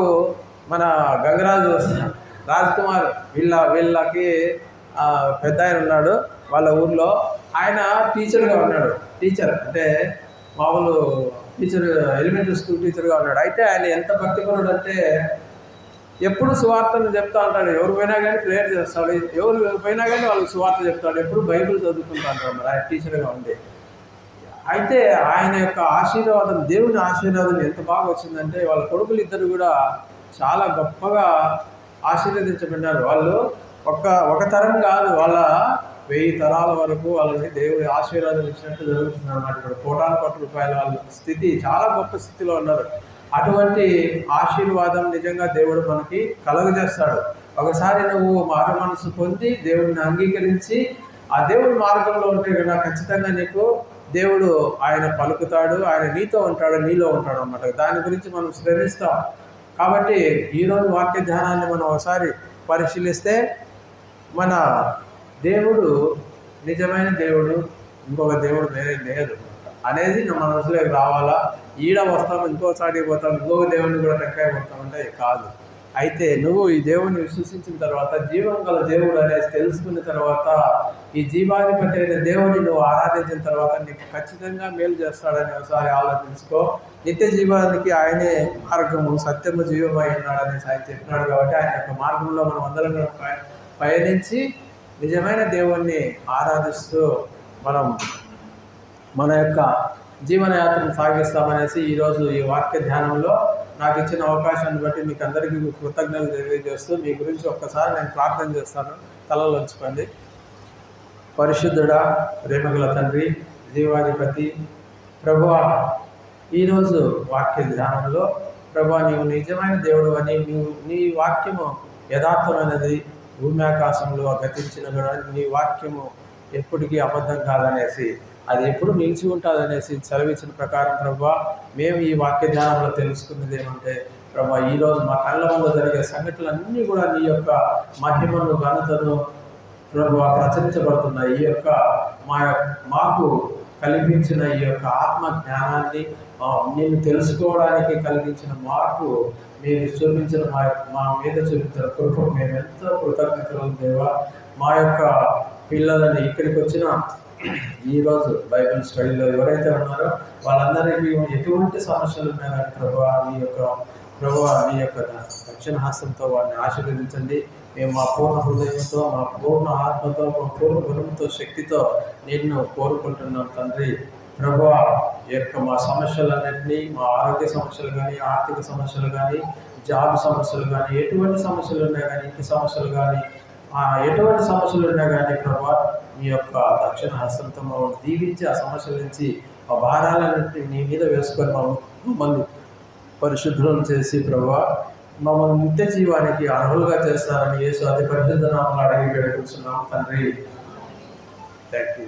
మన గంగరాజు రాజ్ కుమార్ వీళ్ళకి పెద్ద ఆయన ఉన్నాడు వాళ్ళ ఊర్లో. ఆయన టీచర్గా ఉన్నాడు. టీచర్ అంటే మామూలు టీచర్, ఎలిమెంటరీ స్కూల్ టీచర్గా ఉన్నాడు. అయితే ఆయన ఎంత భక్తిపరుడు అంటే ఎప్పుడు సువార్తను చెప్తా ఉంటాడు. ఎవరు పోయినా కానీ ప్రేయర్ చేస్తాడు, ఎవరు పోయినా కానీ వాళ్ళకి సువార్త చెప్తాడు, ఎప్పుడు బైబిల్ చదువుకుంటూ ఉంటాడు మరి ఆయన టీచర్గా ఉండి. అయితే ఆయన యొక్క ఆశీర్వాదం, దేవుని ఆశీర్వాదం ఎంత బాగా వచ్చిందంటే వాళ్ళ కొడుకులు ఇద్దరు కూడా చాలా గొప్పగా ఆశీర్వదించబడినారు. వాళ్ళు ఒక తరం కాదు, వాళ్ళ 1000 తరాల వరకు వాళ్ళని దేవుడి ఆశీర్వాదం ఇచ్చినట్టు జరుగుతుంది అన్నమాట. ఇప్పుడు కోటాను రూపాయల వాళ్ళ స్థితి చాలా గొప్ప స్థితిలో ఉన్నారు. అటువంటి ఆశీర్వాదం నిజంగా దేవుడు మనకి కలుగజేస్తాడు. ఒకసారి నువ్వు మారు మనసు పొంది దేవుడిని అంగీకరించి ఆ దేవుడి మార్గంలో ఉంటే కదా ఖచ్చితంగా నీకు దేవుడు ఆయన పలుకుతాడు, ఆయన నీతో ఉంటాడు, నీలో ఉంటాడు అన్నమాట. దాని గురించి మనం శ్రమిస్తాం. కాబట్టి ఈరోజు వాక్య ధ్యానాన్ని మనం ఒకసారి పరిశీలిస్తే మన దేవుడు నిజమైన దేవుడు, ఇంకొక దేవుడు వేరే లేదు అనేది నా మనసులోకి రావాలా. ఈడ వస్తాం, ఇంకోసారి పోతాం, ఇంకొక దేవుడిని కూడా టెక్కాయ పోతామంటే కాదు. అయితే నువ్వు ఈ దేవుడిని విశ్వసించిన తర్వాత, జీవం గల దేవుడు అనేది తెలుసుకున్న తర్వాత, ఈ జీవాధిపతి అయిన దేవుడిని నువ్వు ఆరాధించిన తర్వాత నీకు ఖచ్చితంగా మేలు చేస్తాడని ఒకసారి ఆలోచించుకో. నిత్య జీవానికి ఆయనే మార్గము, సత్యము, జీవమై ఉన్నాడనేసి ఆయన చెప్పినాడు. కాబట్టి ఆయన యొక్క మార్గంలో మనం అందరం పయనించి నిజమైన దేవుణ్ణి ఆరాధిస్తూ మనం మన యొక్క జీవనయాత్రను సాగిస్తామనేసి ఈరోజు ఈ వాక్య ధ్యానంలో నాకు ఇచ్చిన అవకాశాన్ని బట్టి మీకు అందరికీ కృతజ్ఞతలు తెలియజేస్తూ మీ గురించి ఒక్కసారి నేను ప్రార్థన చేస్తాను. తలలో ఉంచుకోండి. పరిశుద్ధుడా, ప్రేమగల తండ్రి, జీవాధిపతి ప్రభువా, ఈరోజు వాక్య ధ్యానంలో ప్రభువా నీవు నిజమైన దేవుడు అని, నీ వాక్యము యథార్థమైనది, భూమి ఆకాశంలో గతించిన కూడా నీ వాక్యము ఎప్పటికీ అబద్ధం కాదనేసి, అది ఎప్పుడు నిలిచి ఉంటుందనేసి సెలవిచ్చిన ప్రకారం ప్రభువా, మేము ఈ వాక్య ధ్యానంలో తెలుసుకున్నది ఏమంటే ప్రభువా, ఈరోజు మా కళ్ళ ముందు జరిగే సంఘటనలన్నీ కూడా నీ యొక్క మహిమను, ఘనతను ప్రభువా ప్రచురించబడుతున్నాయి. ఈ యొక్క మాకు కల్పించిన ఈ యొక్క ఆత్మ జ్ఞానాన్ని నేను తెలుసుకోవడానికి కలిగించిన మార్పు మీరు చూపించిన మా మీద చూపించిన కృపకు మేము ఎంతో కృతజ్ఞతలు దేవా. మా యొక్క పిల్లలని ఇక్కడికి వచ్చిన ఈరోజు బైబిల్ స్టడీలో ఎవరైతే ఉన్నారో వాళ్ళందరికీ ఎటువంటి సమస్యలు ఉన్నా కానీ ప్రభువా నీ యొక్క దక్షిణ హస్తంతో వారిని ఆశీర్వదించండి. మేము మా పూర్ణ హృదయంతో, మా పూర్ణ ఆత్మతో, మా పూర్ణ గుణంతో, శక్తితో నిన్ను కోరుకుంటున్నాం తండ్రి. ప్రభువా యొక్క మా సమస్యలన్నింటినీ, మా ఆరోగ్య సమస్యలు కానీ, ఆర్థిక సమస్యలు కానీ, జాబ్ సమస్యలు కానీ, ఎటువంటి సమస్యలు ఉన్నా కానీ, ఇంటి సమస్యలు కానీ, ఎటువంటి సమస్యలు ఉన్నా కానీ ప్రభువా మీ యొక్క దక్షిణ హస్తంతో మమ్మల్ని దీవించి ఆ సమస్యల నుంచి ఆ భారాలన్నింటినీ నీ మీద వేసుకొని మమ్మల్ని పరిశుద్ధులను చేసి ప్రభువా మమ్మల్ని నిత్య జీవానికి అర్హులుగా చేస్తారని యేసు అతి పరిశుద్ధ నామములో అడిగి వేడుకుంటున్నాం తండ్రి. Thank you.